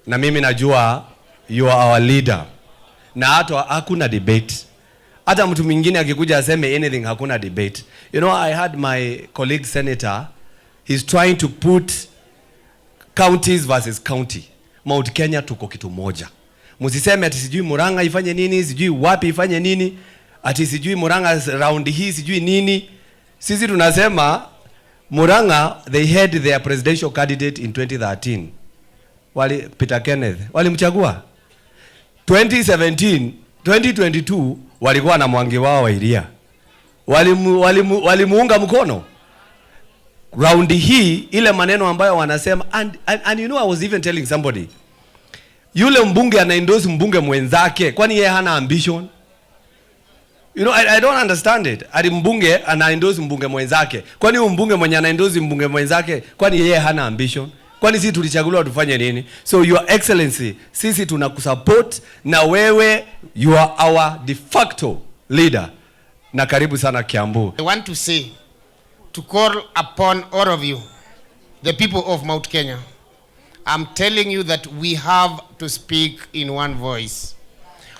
Na mimi najua you are our leader. Na hata hakuna debate. Hata mtu mwingine akikuja aseme anything, hakuna debate. You know, I had my colleague senator, he's trying to put counties versus county. Mount Kenya tuko kitu moja. Msiseme ati sijui Murang'A ifanye nini, sijui wapi ifanye nini, ati sijui Murang'A round hii sijui nini. Sisi tunasema Murang'A, they had their presidential candidate in 2013. Peter Kenneth. Walimchagua. 2017, 2022 walikuwa na Mwaki wao wa Aria. Walimuunga mkono. Round hii ile maneno ambayo wanasema and you know, I was even telling somebody, yule mbunge anaendorse mbunge mwenzake, kwani yeye hana ambition? You know, I don't understand it. Ati mbunge anaendorse mbunge mwenzake, kwani mbunge mwenye anaendorse mbunge mwenzake, kwani yeye hana ambition? Kwani sisi tulichaguliwa tufanye nini? So your excellency, sisi tunakusupport, na wewe you are our de facto leader. Na karibu sana Kiambu. I want to say, to call upon all of you, the people of Mount Kenya. I'm telling you that we have to speak in one voice.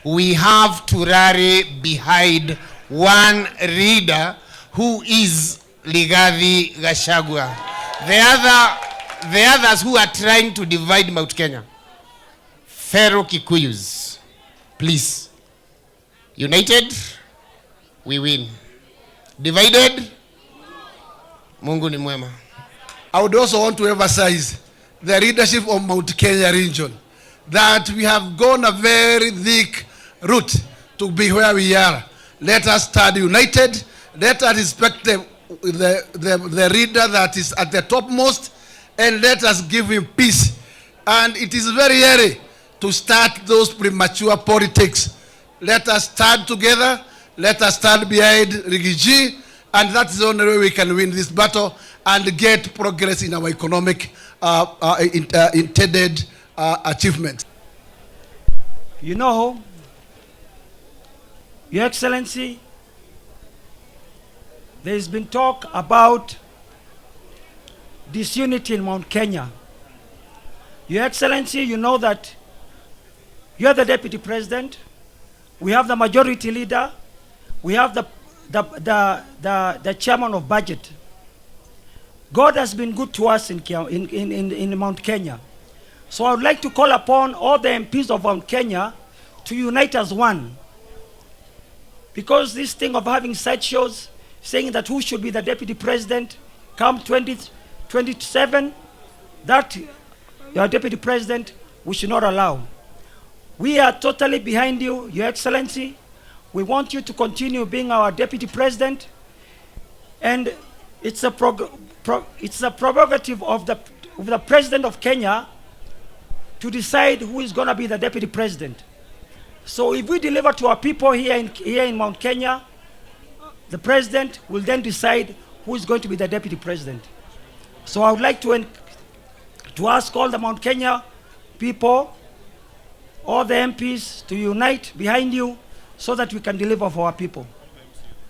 We have to rally behind one leader who is Rigathi Gachagua. The others who are trying to divide Mount Kenya, fellow Kikuyus, please, united, we win. Divided, Mungu ni mwema. I would also want to emphasize the leadership of Mount Kenya region, that we have gone a very thick route to be where we are. Let us stand united. Let us respect the leader that is at the topmost, and let us give him peace. And it is very early to start those premature politics. Let us stand together. Let us stand behind Rigiji, and that's the only way we can win this battle and get progress in our economic intended achievements. You know, Your Excellency, there's been talk about disunity in Mount Kenya. Your Excellency, you know that you're the Deputy President, we have the Majority Leader, we have the Chairman of Budget. God has been good to us in Mount Kenya. So I would like to call upon all the MPs of Mount Kenya to unite as one. Because this thing of having sideshows, saying that who should be the Deputy President come 2027, that your Deputy President, we should not allow. We are totally behind you, Your Excellency. We want you to continue being our Deputy President, and it's a prerogative of the President of Kenya to decide who is going to be the Deputy President. So if we deliver to our people here in Mount Kenya, the President will then decide who is going to be the Deputy President. So I would like to ask all the Mount Kenya people, all the MPs, to unite behind you so that we can deliver for our people.